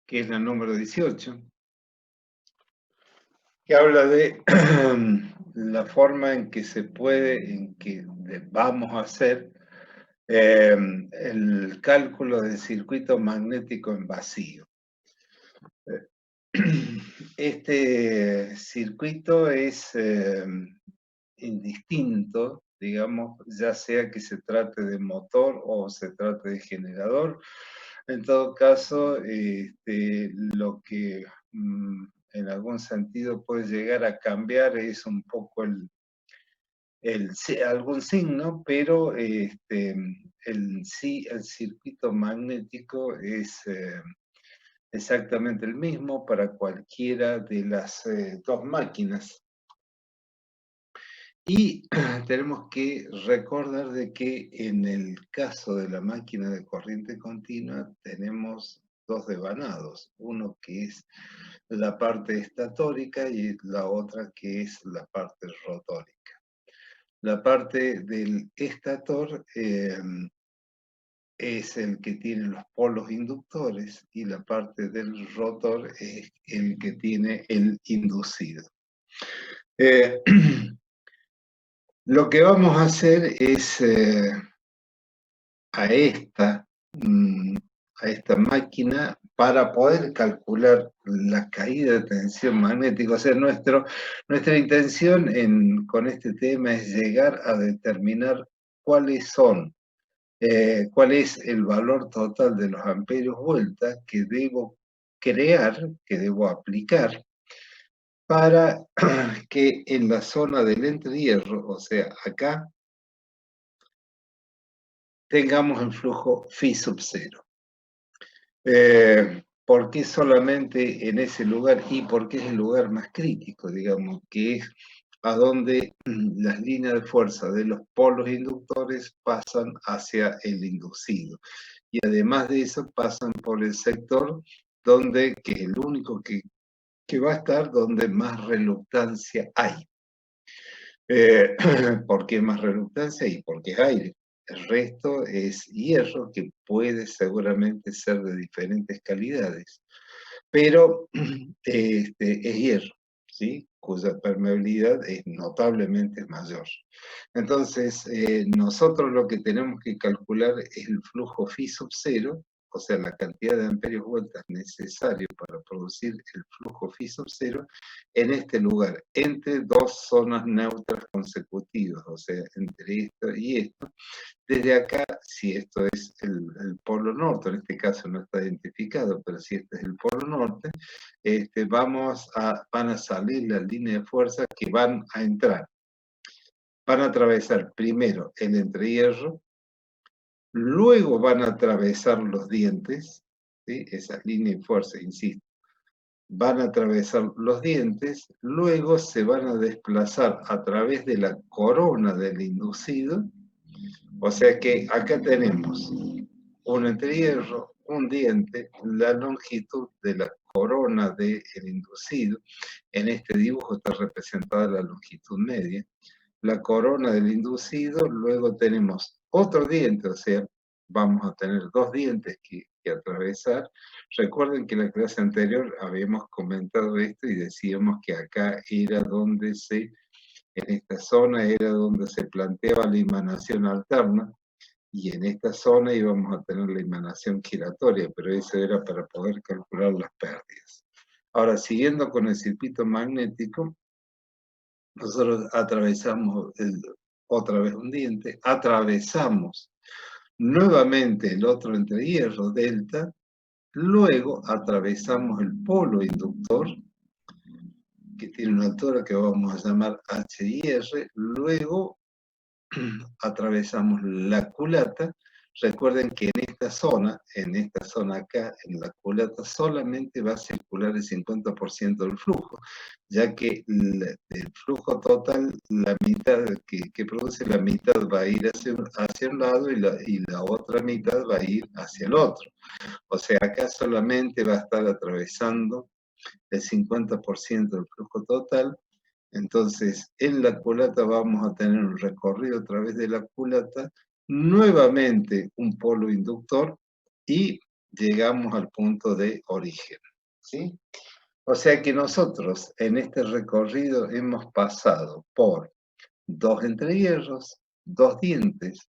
que es la número 18, que habla de la forma en que se puede, vamos a hacer el cálculo del circuito magnético en vacío. Este circuito es indistinto, digamos, ya sea que se trate de motor o se trate de generador. En todo caso, lo que en algún sentido puede llegar a cambiar es un poco algún signo, pero el circuito magnético es exactamente el mismo para cualquiera de las dos máquinas. Y tenemos que recordar de que en el caso de la máquina de corriente continua tenemos dos devanados, uno que es la parte estatórica y la otra que es la parte rotórica. La parte del estator es el que tiene los polos inductores y la parte del rotor es el que tiene el inducido. Lo que vamos a hacer es a esta máquina para poder calcular la caída de tensión magnética. O sea, nuestra intención con este tema es llegar a determinar cuáles son, cuál es el valor total de los amperios vuelta que debo crear, que debo aplicar, para que en la zona del entrehierro, o sea, acá, tengamos el flujo phi sub 0. ¿Por qué solamente en ese lugar? Y porque es el lugar más crítico, digamos, que es a donde las líneas de fuerza de los polos inductores pasan hacia el inducido. Y además de eso pasan por el sector que es el único que va a estar donde más reluctancia hay. ¿Por qué más reluctancia? Y porque es aire. El resto es hierro, que puede seguramente ser de diferentes calidades, pero es hierro, ¿sí? Cuya permeabilidad es notablemente mayor. Entonces, nosotros lo que tenemos que calcular es el flujo phi sub 0, o sea, la cantidad de amperios vueltas necesario para producir el flujo phi sub 0 en este lugar, entre dos zonas neutras consecutivas, o sea, entre esto y esto. Desde acá, si esto es el polo norte, en este caso no está identificado, pero si este es el polo norte, van a salir las líneas de fuerza que van a entrar. Van a atravesar primero el entrehierro, luego van a atravesar los dientes, ¿sí? Esas líneas de fuerza, insisto, van a atravesar los dientes, luego se van a desplazar a través de la corona del inducido. O sea que acá tenemos un entrehierro, un diente, la longitud de la corona del inducido. En este dibujo está representada la longitud media. La corona del inducido, luego tenemos otro diente, o sea, vamos a tener dos dientes que atravesar. Recuerden que en la clase anterior habíamos comentado esto y decíamos que acá era donde en esta zona era donde se planteaba la emanación alterna, y en esta zona íbamos a tener la emanación giratoria, pero eso era para poder calcular las pérdidas. Ahora, siguiendo con el circuito magnético, nosotros atravesamos otra vez un diente, atravesamos nuevamente el otro entrehierro, delta, luego atravesamos el polo inductor, que tiene una altura que vamos a llamar HIR, luego atravesamos la culata. Recuerden que en esta zona acá, en la culata, solamente va a circular el 50% del flujo, ya que el flujo total, la mitad que produce, la mitad va a ir hacia un lado y la otra mitad va a ir hacia el otro. O sea, acá solamente va a estar atravesando el 50% del flujo total. Entonces, en la culata vamos a tener un recorrido a través de la culata, nuevamente un polo inductor, y llegamos al punto de origen, ¿sí? O sea que nosotros en este recorrido hemos pasado por 2 entrehierros, 2 dientes,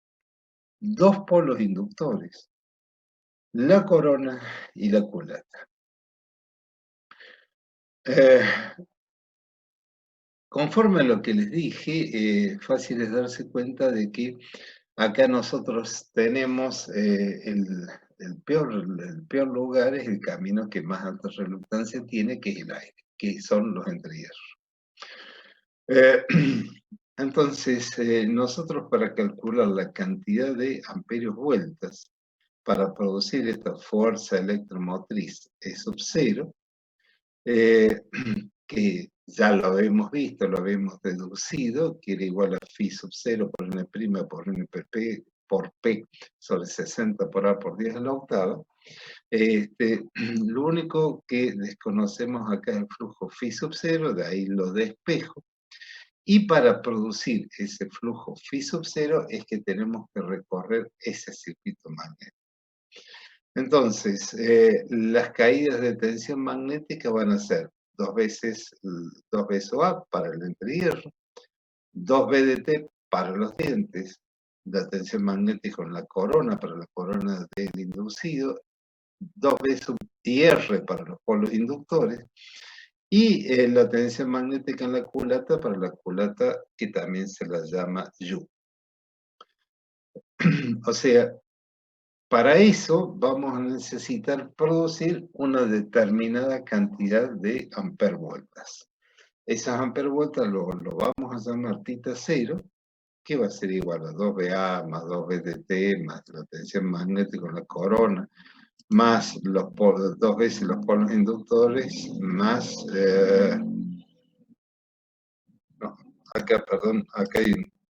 2 polos inductores, la corona y la culata. Conforme a lo que les dije, fácil es darse cuenta de que acá nosotros tenemos el peor lugar, es el camino que más alta reluctancia tiene, que es el aire, que son los entrehierros. Eh, entonces, nosotros para calcular la cantidad de amperios vueltas para producir esta fuerza electromotriz E sub 0, que ya lo hemos visto, lo habíamos deducido, que era igual a phi sub 0 por n' por n por p sobre 60 por a por 10 a la octava. Lo único que desconocemos acá es el flujo phi sub 0, de ahí lo despejo. Y para producir ese flujo phi sub 0 es que tenemos que recorrer ese circuito magnético. Entonces, las caídas de tensión magnética van a ser 2 veces OA para el entrehierro, 2 BDT para los dientes, la tensión magnética en la corona para la corona del inducido, 2 veces IR para los polos inductores, y la tensión magnética en la culata para la culata, que también se la llama U. O sea, para eso vamos a necesitar producir una determinada cantidad de ampervueltas. Esas ampervueltas lo vamos a llamar tita cero, que va a ser igual a 2BA más 2BDT más la tensión magnética en la corona, más los polos, 2 veces los polos inductores, más... no, acá, perdón, acá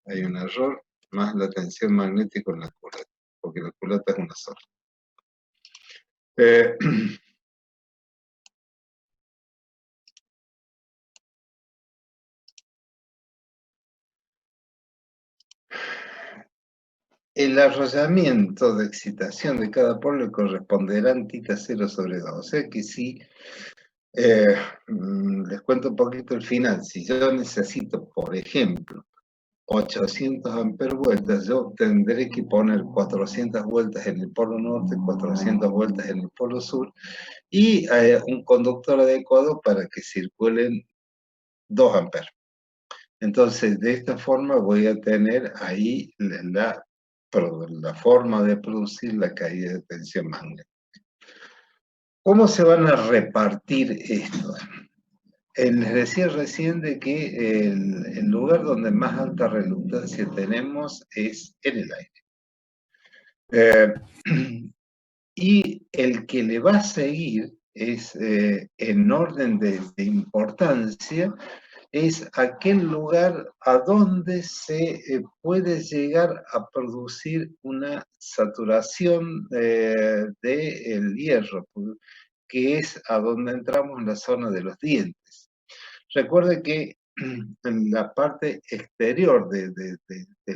hay un error, más la tensión magnética en la culata, porque la culata es una sola. El arrollamiento de excitación de cada polo le corresponderá en tita 0 sobre 2. O sea que si, les cuento un poquito el final, si yo necesito, por ejemplo, 800 ampervueltas, yo tendré que poner 400 vueltas en el polo norte, 400 vueltas en el polo sur, y un conductor adecuado para que circulen 2 amperes. Entonces, de esta forma voy a tener ahí la forma de producir la caída de tensión magnética. ¿Cómo se van a repartir estos? Les decía recién de que el lugar donde más alta reluctancia tenemos es en el aire. Y el que le va a seguir es, en orden de importancia, es aquel lugar a donde se puede llegar a producir una saturación del hierro, que es a donde entramos en la zona de los dientes. Recuerde que en la parte exterior del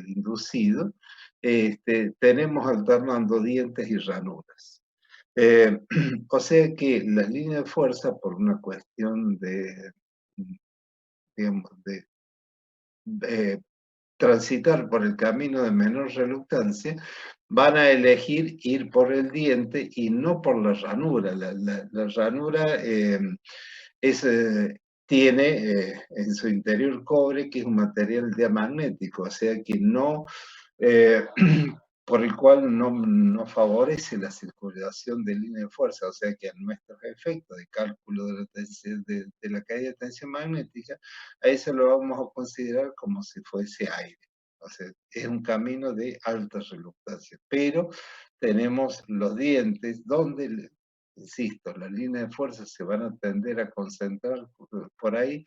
inducido tenemos alternando dientes y ranuras. O sea que las líneas de fuerza, por una cuestión de, digamos, de transitar por el camino de menor reluctancia, van a elegir ir por el diente y no por la ranura. La ranura tiene en su interior cobre, que es un material diamagnético, o sea que no, por el cual no favorece la circulación de línea de fuerza, o sea que a nuestros efectos de cálculo de la caída de tensión magnética, a eso lo vamos a considerar como si fuese aire. O sea, es un camino de alta reluctancia, pero tenemos los dientes donde, insisto, las líneas de fuerza se van a tender a concentrar por ahí,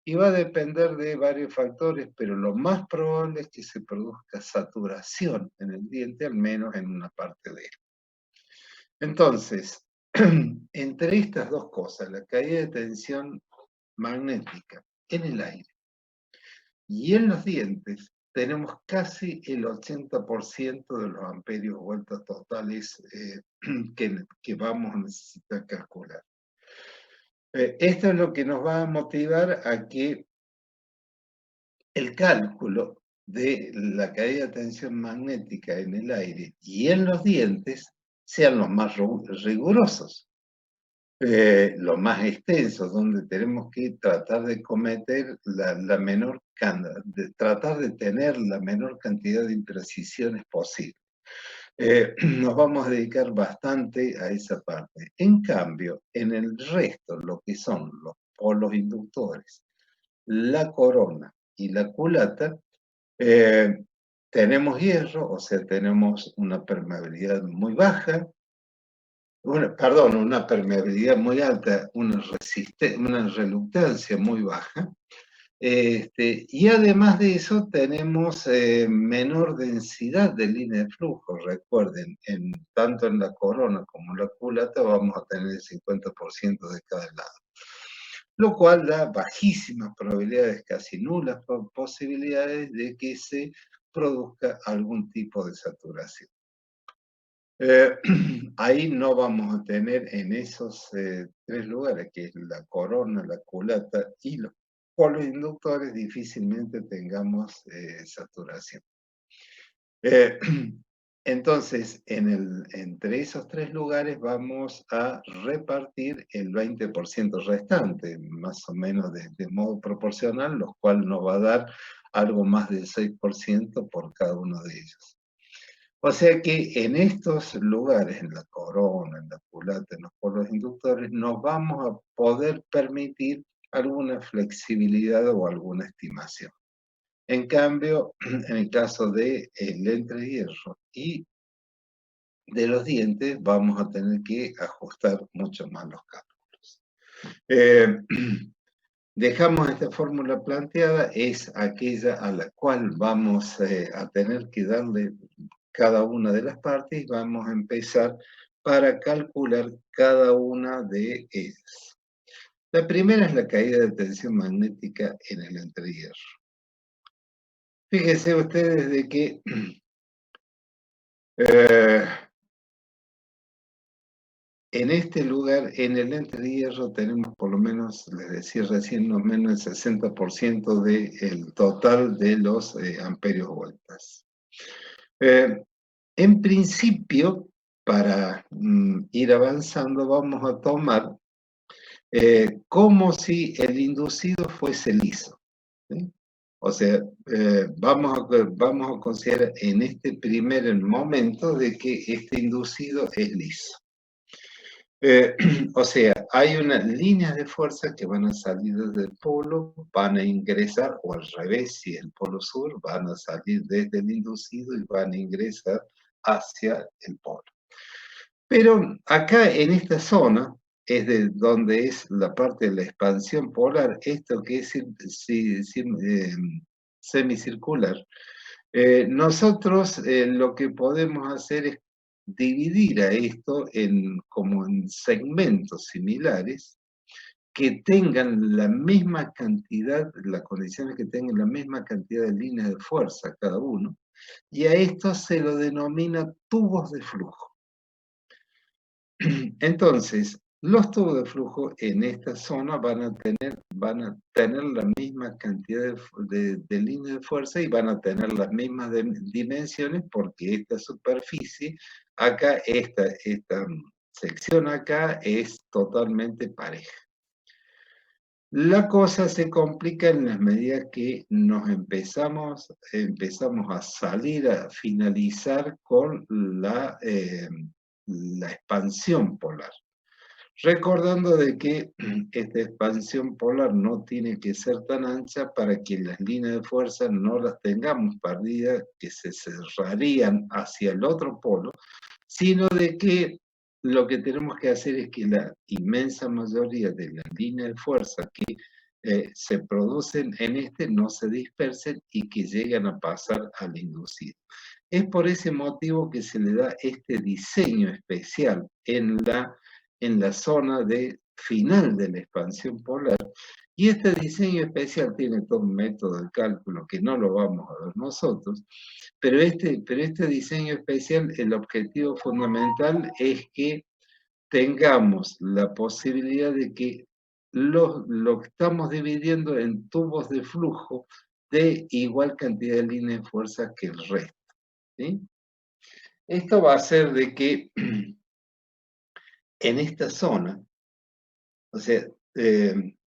y va a depender de varios factores, pero lo más probable es que se produzca saturación en el diente, al menos en una parte de él. Entonces, entre estas dos cosas, la caída de tensión magnética en el aire y en los dientes, tenemos casi el 80% de los amperios vueltas totales que vamos a necesitar calcular. Esto es lo que nos va a motivar a que el cálculo de la caída de tensión magnética en el aire y en los dientes sean los más rigurosos, los más extensos, donde tenemos que tratar de cometer tratar de tener la menor cantidad de imprecisiones posible. Nos vamos a dedicar bastante a esa parte. En cambio, en el resto, lo que son los polos inductores, la corona y la culata, tenemos hierro, o sea, tenemos una permeabilidad muy baja, una permeabilidad muy alta, una reluctancia muy baja, y además de eso tenemos menor densidad de línea de flujo. Recuerden, tanto en la corona como en la culata vamos a tener el 50% de cada lado, lo cual da bajísimas probabilidades, casi nulas posibilidades de que se produzca algún tipo de saturación. Ahí no vamos a tener en esos tres lugares, que es la corona, la culata y los polos inductores, difícilmente tengamos saturación. Entonces, entre esos tres lugares vamos a repartir el 20% restante, más o menos de modo proporcional, lo cual nos va a dar algo más del 6% por cada uno de ellos. O sea que en estos lugares, en la corona, en la culata, en los polos inductores, nos vamos a poder permitir alguna flexibilidad o alguna estimación. En cambio, en el caso del entrehierro y de los dientes, vamos a tener que ajustar mucho más los cálculos. Dejamos esta fórmula planteada, es aquella a la cual vamos a tener que darle cada una de las partes y vamos a empezar para calcular cada una de ellas. La primera es la caída de tensión magnética en el entrehierro. Fíjense ustedes de que en este lugar, en el entrehierro, tenemos por lo menos, les decía recién, no menos el 60% del total de los amperios vueltas. En principio, para ir avanzando, vamos a tomar como si el inducido fuese liso, ¿sí? O sea, vamos a considerar en este primer momento de que este inducido es liso. O sea, hay unas líneas de fuerza que van a salir desde el polo, van a ingresar, o al revés, si es el polo sur, van a salir desde el inducido y van a ingresar hacia el polo. Pero acá en esta zona es de donde es la parte de la expansión polar, esto que es semicircular. Nosotros lo que podemos hacer es dividir a esto como en segmentos similares que tengan la misma cantidad, las condiciones que tengan la misma cantidad de líneas de fuerza cada uno, y a esto se lo denomina tubos de flujo. Entonces, los tubos de flujo en esta zona van a tener la misma cantidad de líneas de fuerza y van a tener las mismas dimensiones, porque esta superficie, acá, esta sección acá es totalmente pareja. La cosa se complica en la medida que nos empezamos a salir, a finalizar con la expansión polar. Recordando de que esta expansión polar no tiene que ser tan ancha para que las líneas de fuerza no las tengamos perdidas, que se cerrarían hacia el otro polo, sino de que lo que tenemos que hacer es que la inmensa mayoría de las líneas de fuerza que se producen en este no se dispersen y que llegan a pasar al inducido. Es por ese motivo que se le da este diseño especial en la zona de final de la expansión polar. Y este diseño especial tiene todo un método de cálculo que no lo vamos a ver nosotros, pero este diseño especial, el objetivo fundamental es que tengamos la posibilidad de que lo que estamos dividiendo en tubos de flujo de igual cantidad de líneas de fuerza que el resto. ¿Sí? Esto va a hacer de que en esta zona, o sea,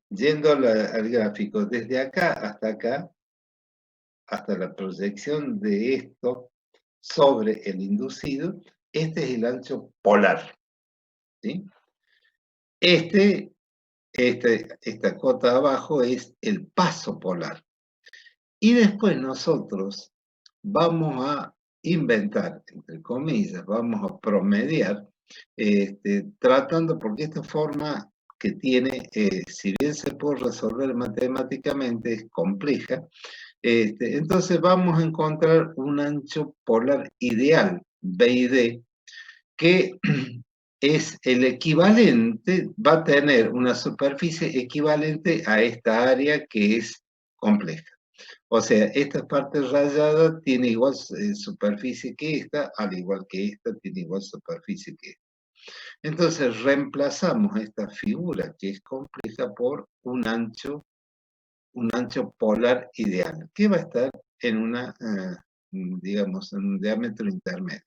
yendo al gráfico, desde acá, hasta la proyección de esto sobre el inducido, este es el ancho polar. ¿Sí? Esta cota abajo es el paso polar. Y después nosotros vamos a inventar, entre comillas, vamos a promediar, tratando, porque esta forma que tiene, si bien se puede resolver matemáticamente, es compleja, entonces vamos a encontrar un ancho polar ideal, B y D, que es el equivalente, va a tener una superficie equivalente a esta área que es compleja. O sea, esta parte rayada tiene igual superficie que esta, al igual que esta tiene igual superficie que esta. Entonces reemplazamos esta figura que es compleja por un ancho polar ideal, que va a estar en digamos, en un diámetro intermedio.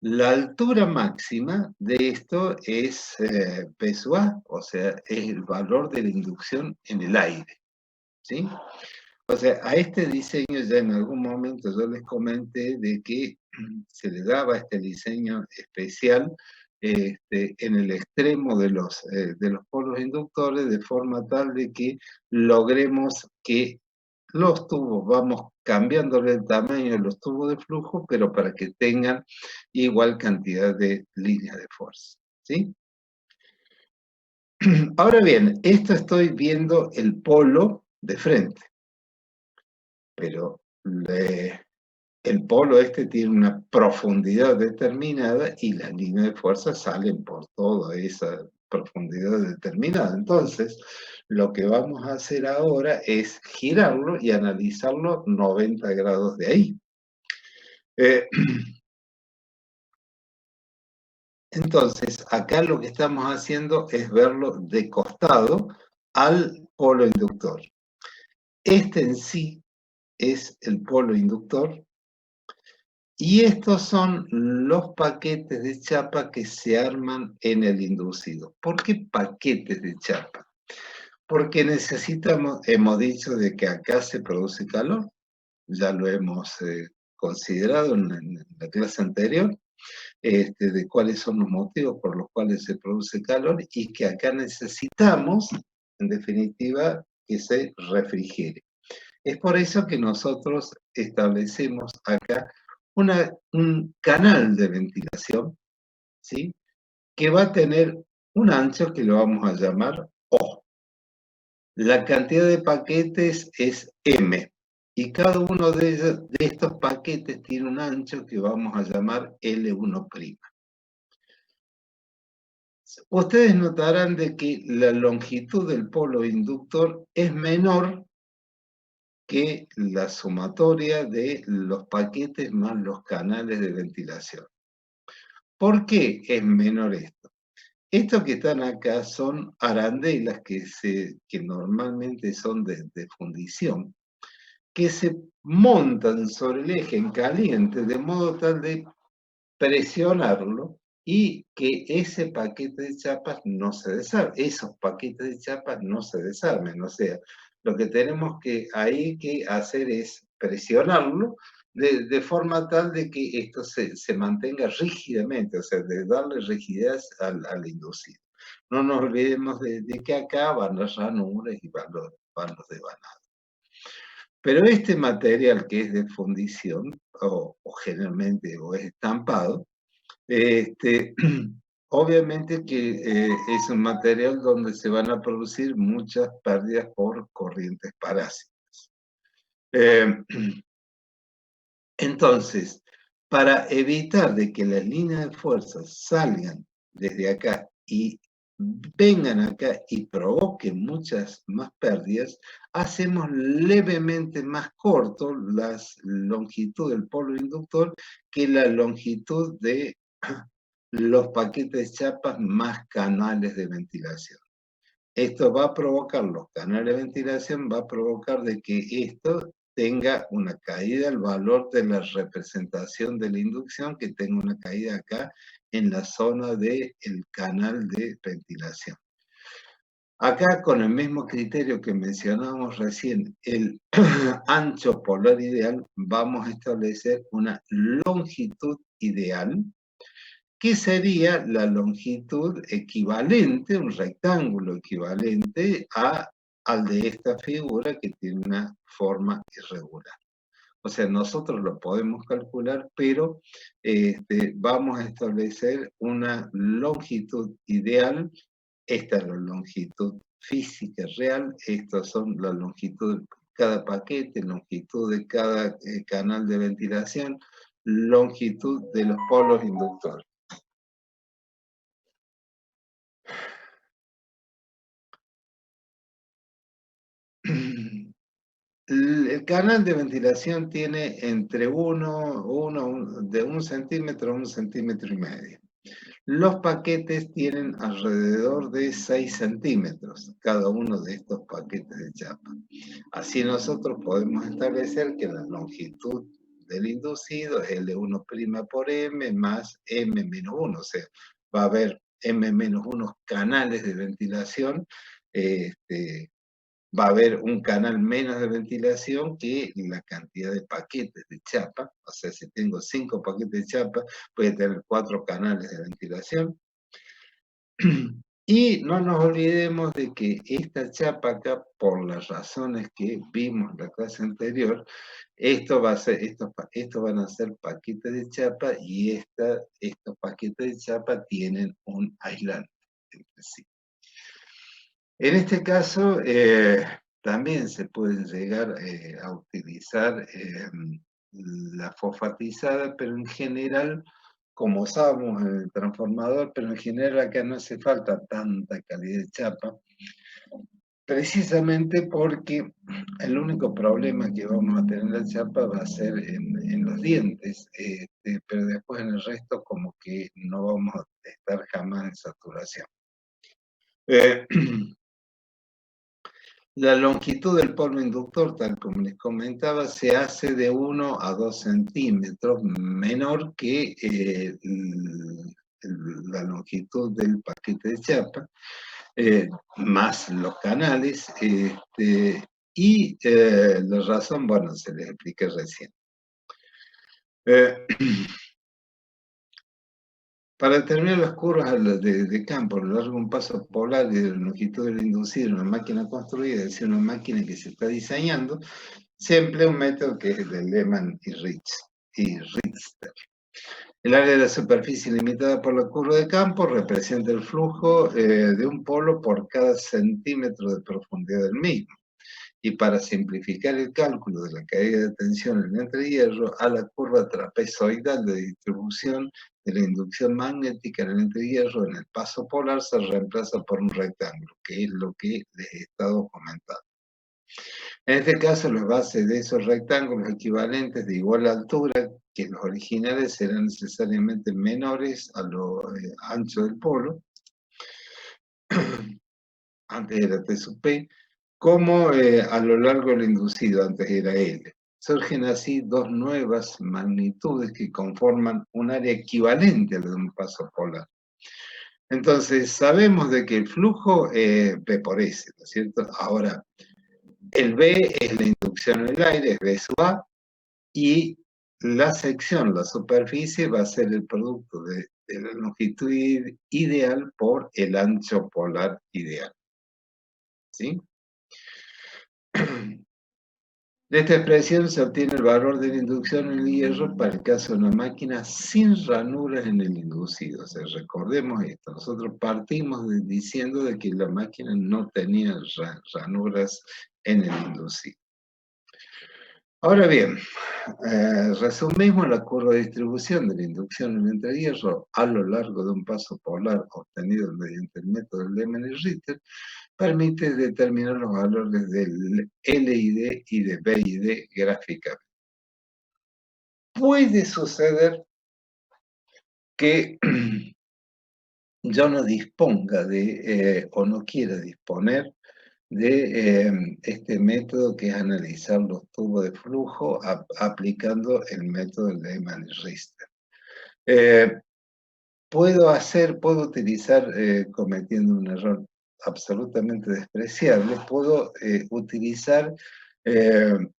La altura máxima de esto es peso A, o sea, es el valor de la inducción en el aire. ¿Sí? O sea, a este diseño ya en algún momento yo les comenté de que se le daba este diseño especial en el extremo de los polos inductores, de forma tal de que logremos que los tubos, vamos cambiándole el tamaño de los tubos de flujo, pero para que tengan igual cantidad de líneas de fuerza. ¿Sí? Ahora bien, esto estoy viendo el polo de frente, pero el polo tiene una profundidad determinada y las líneas de fuerza salen por toda esa profundidad determinada. Entonces, lo que vamos a hacer ahora es girarlo y analizarlo 90 grados de ahí. Entonces, acá lo que estamos haciendo es verlo de costado al polo inductor. Este en sí es el polo inductor. Y estos son los paquetes de chapa que se arman en el inducido. ¿Por qué paquetes de chapa? Porque hemos dicho de que acá se produce calor, ya lo hemos considerado en la clase anterior, de cuáles son los motivos por los cuales se produce calor y que acá necesitamos, en definitiva, que se refrigere. Es por eso que nosotros establecemos acá un canal de ventilación, ¿sí? Que va a tener un ancho que lo vamos a llamar O. La cantidad de paquetes es M, y cada uno de estos paquetes tiene un ancho que vamos a llamar L1'. Ustedes notarán de que la longitud del polo inductor es menor que la sumatoria de los paquetes más los canales de ventilación. ¿Por qué es menor esto? Estos que están acá son arandelas que normalmente son de fundición, que se montan sobre el eje en caliente de modo tal de presionarlo y que ese paquete de chapas no se desarme, esos paquetes de chapas no se desarmen. O sea, lo que tenemos que hacer es presionarlo de forma tal de que esto se mantenga rígidamente, o sea, de darle rigidez al inducido. No nos olvidemos de que acá van las ranuras y van los devanados. Pero este material que es de fundición, o generalmente o es estampado, obviamente que es un material donde se van a producir muchas pérdidas por corrientes parásitas. Entonces, para evitar de que las líneas de fuerza salgan desde acá y vengan acá y provoquen muchas más pérdidas, hacemos levemente más corto la longitud del polo inductor que la longitud de los paquetes de chapas más canales de ventilación. Esto va a provocar, los canales de ventilación, va a provocar de que esto tenga una caída al valor de la representación de la inducción, que tenga una caída acá en la zona del canal de ventilación. Acá, con el mismo criterio que mencionábamos recién, el ancho polar ideal, vamos a establecer una longitud ideal, que sería la longitud equivalente, un rectángulo equivalente al de esta figura que tiene una forma irregular. O sea, nosotros lo podemos calcular, pero vamos a establecer una longitud ideal. Esta es la longitud física real, estas son la longitud de cada paquete, longitud de cada canal de ventilación, longitud de los polos inductores. El canal de ventilación tiene entre de 1 centímetro a 1,5 centímetros. Los paquetes tienen alrededor de 6 centímetros, cada uno de estos paquetes de chapa. Así nosotros podemos establecer que la longitud del inducido es L1' por M más M-1, o sea, va a haber M-1 canales de ventilación, va a haber un canal menos de ventilación que la cantidad de paquetes de chapa. O sea, si tengo 5 paquetes de chapa, voy a tener 4 canales de ventilación. Y no nos olvidemos de que esta chapa acá, por las razones que vimos en la clase anterior, esto van a ser paquetes de chapa y estos paquetes de chapa tienen un aislante entre sí. En este caso, también se puede llegar a utilizar la fosfatizada, pero en general, como usábamos en el transformador, pero en general acá no hace falta tanta calidad de chapa, precisamente porque el único problema que vamos a tener en la chapa va a ser en los dientes, pero después en el resto como que no vamos a estar jamás en saturación. La longitud del polo inductor, tal como les comentaba, se hace de 1 a 2 centímetros, menor que la longitud del paquete de chapa, más los canales, y la razón, bueno, se les expliqué recién. Para determinar las curvas de campo a lo largo de un paso polar y de la longitud del inducido en una máquina construida, es decir, una máquina que se está diseñando, se emplea un método que es el de Lehmann y Richter. El área de la superficie limitada por la curva de campo representa el flujo de un polo por cada centímetro de profundidad del mismo. Y para simplificar el cálculo de la caída de tensión en el entrehierro, a la curva trapezoidal de distribución de la inducción magnética en el entrehierro en el paso polar se reemplaza por un rectángulo, que es lo que les he estado comentando. En este caso, las bases de esos rectángulos equivalentes de igual altura que los originales serán necesariamente menores a lo ancho del polo, antes era T sub P, como a lo largo del inducido, antes era L. Surgen así dos nuevas magnitudes que conforman un área equivalente a la de un paso polar. Entonces, sabemos de que el flujo P por S, ¿no es cierto? Ahora, el B es la inducción en el aire, es B sub A, y la sección, la superficie, va a ser el producto de la longitud ideal por el ancho polar ideal. ¿Sí? De esta expresión se obtiene el valor de la inducción en el hierro para el caso de una máquina sin ranuras en el inducido. O sea, recordemos esto, nosotros partimos diciendo de que la máquina no tenía ranuras en el inducido. Ahora bien, resumimos la curva de distribución de la inducción en entrehierro a lo largo de un paso polar obtenido mediante el método de Lehmann-Richter, permite determinar los valores del LID y de BID gráficamente. Puede suceder que yo no disponga de, o no quiera disponer de este método que es analizar los tubos de flujo aplicando el método de Lehmann-Richter. Puedo utilizar, cometiendo un error absolutamente despreciable, puedo utilizar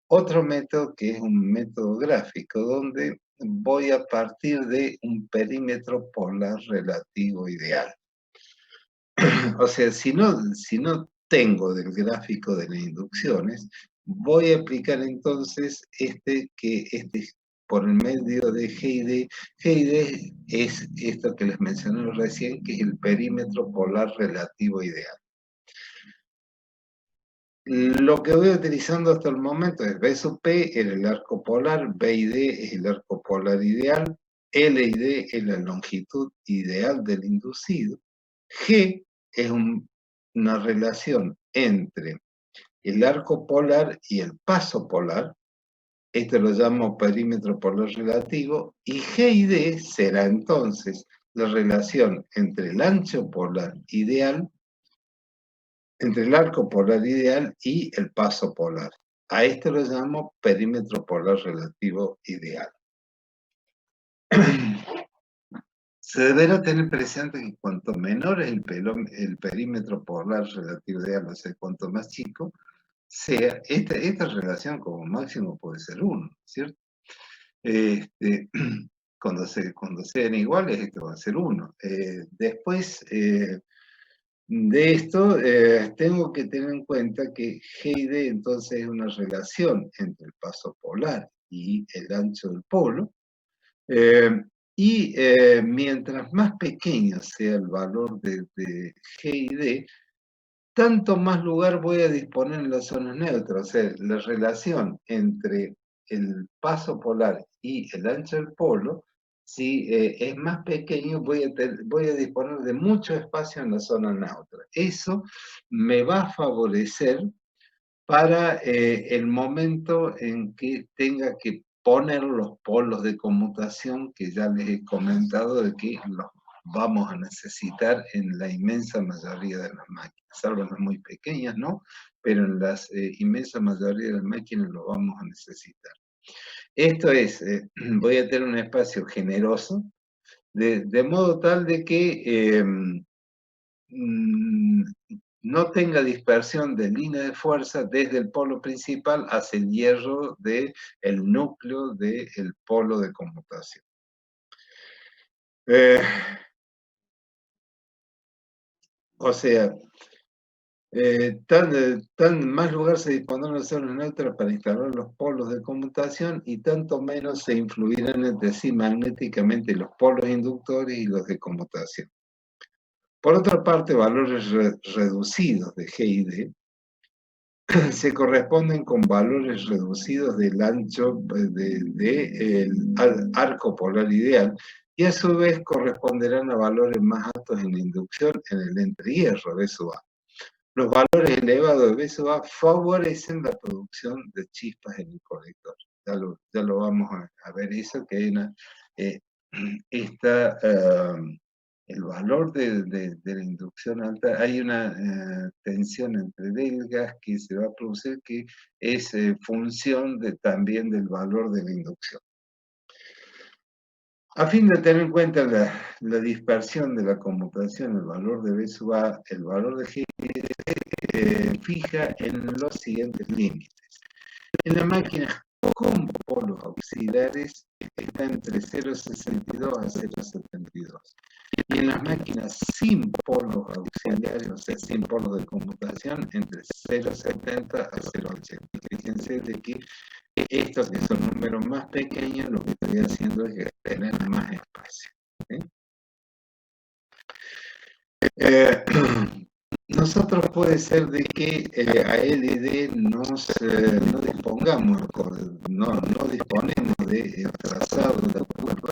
otro método que es un método gráfico, donde voy a partir de un perímetro polar relativo ideal. O sea, si no tengo del gráfico de las inducciones, voy a aplicar entonces este por el medio de G y D. G y D es esto que les mencioné recién, que es el perímetro polar relativo ideal. Lo que voy utilizando hasta el momento es B sub P, el arco polar, B y D es el arco polar ideal, L y D es la longitud ideal del inducido, G es una relación entre el arco polar y el paso polar, esto lo llamo perímetro polar relativo, y G y D será entonces la relación entre el ancho polar ideal, entre el arco polar ideal y el paso polar. A esto lo llamo perímetro polar relativo ideal. Se deberá tener presente que cuanto menor es el perímetro polar relativo ideal, o sea, cuanto más chico, sea, esta relación como máximo puede ser 1, ¿cierto? Cuando sean iguales, esto va a ser 1. Después de esto, tengo que tener en cuenta que G y D entonces es una relación entre el paso polar y el ancho del polo, mientras más pequeño sea el valor de G y D, tanto más lugar voy a disponer en las zonas neutras. O sea, la relación entre el paso polar y el ancho del polo, si es más pequeño, voy a disponer de mucho espacio en la zona neutra. Eso me va a favorecer para el momento en que tenga que poner los polos de conmutación que ya les he comentado de que los vamos a necesitar en la inmensa mayoría de las máquinas, salvo en las muy pequeñas, ¿no? Pero en las inmensa mayoría de las máquinas lo vamos a necesitar. Esto es, voy a tener un espacio generoso, de modo tal de que no tenga dispersión de línea de fuerza desde el polo principal hacia el hierro del núcleo del polo de conmutación. O sea, tan más lugar se dispondrá en la zona neutra para instalar los polos de conmutación y tanto menos se influirán entre sí magnéticamente los polos inductores y los de conmutación. Por otra parte, valores reducidos de G y D se corresponden con valores reducidos del ancho del arco polar ideal y a su vez corresponderán a valores más altos en la inducción en el entrehierro B sub A. Los valores elevados de B sub A favorecen la producción de chispas en el colector. Ya lo vamos a ver eso, que hay el valor de la inducción alta, hay una tensión entre el gas que se va a producir que es función también del valor de la inducción. A fin de tener en cuenta la dispersión de la conmutación, el valor de B sub A, el valor de G fija en los siguientes límites. En la máquina con polos auxiliares está entre 0,62 a 0,72. Y en las máquinas sin polos auxiliares, o sea, sin polos de conmutación, entre 0,70 a 0,80. Fíjense de que estos que son números más pequeños, lo que estoy haciendo es tener más espacio. ¿Sí? nosotros puede ser de que a LD no dispongamos, no disponemos de trazado de curva.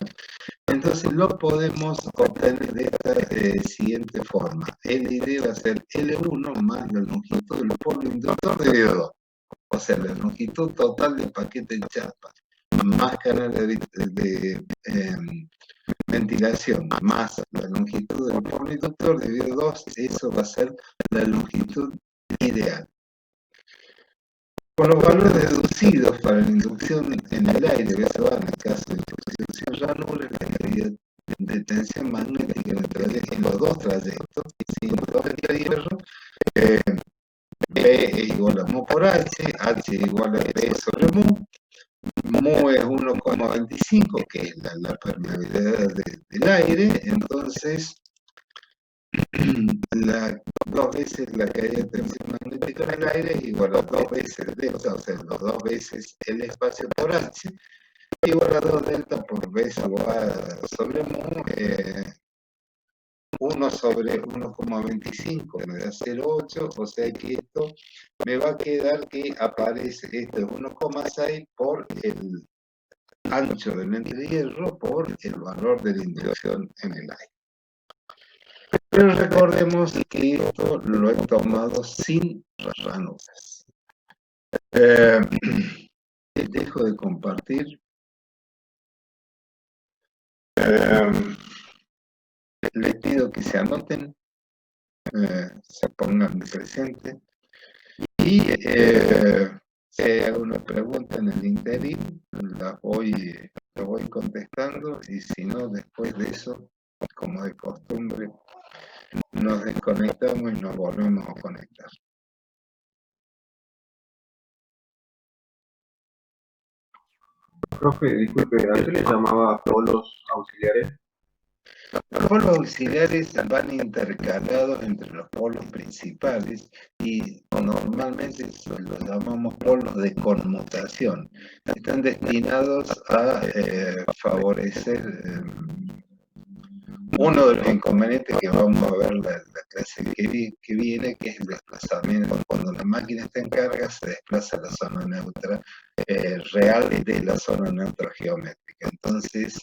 Entonces lo podemos obtener de esta siguiente forma. LD va a ser L1 más la longitud del polo inductor dividido 2. O sea, la longitud total del paquete de chapa, más canales de ventilación, más la longitud del polo inductor dividido 2, eso va a ser la longitud ideal. Con los valores deducidos para la inducción en el aire, que se va en el caso de inducción ranura, la cantidad de tensión magnética en los dos trayectos, sin doble de hierro, B es igual a mu por H es igual a P sobre mu. Mu es 1,25, que es la permeabilidad del aire, entonces dos veces la caída de tensión magnética en el aire es igual a 2 veces delta, o sea, 2 veces el espacio por H, igual a 2 delta por B sub A sobre mu, 1 sobre 1,25 me da 0,8, o sea que esto me va a quedar que aparece esto es 1,6 por el ancho del entrehierro por el valor de la inducción en el aire. Pero recordemos que esto lo he tomado sin ranuras. Dejo de compartir. Les pido que se anoten, se pongan de presente y si hay alguna pregunta en el interín, la voy contestando, y si no, después de eso, como de costumbre, nos desconectamos y nos volvemos a conectar. Profe, disculpe, ¿a qué le llamaba polos auxiliares? Los polos auxiliares van intercalados entre los polos principales y normalmente los llamamos polos de conmutación. Están destinados a favorecer uno de los inconvenientes que vamos a ver la clase que viene, que es el desplazamiento. Cuando la máquina está en carga, se desplaza la zona neutra real de la zona neutra geométrica. Entonces,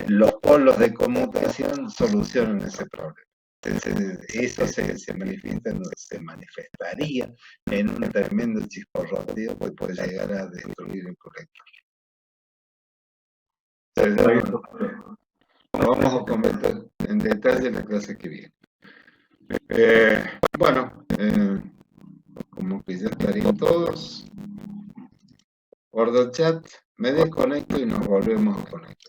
los polos de conmutación solucionan ese problema. Entonces, eso se manifestaría en un tremendo chisporroteo que puede llegar a destruir el colector. Vamos a comentar en detalle la clase que viene. Bueno, como que ya estarían todos. Por chat, me desconecto y nos volvemos a conectar.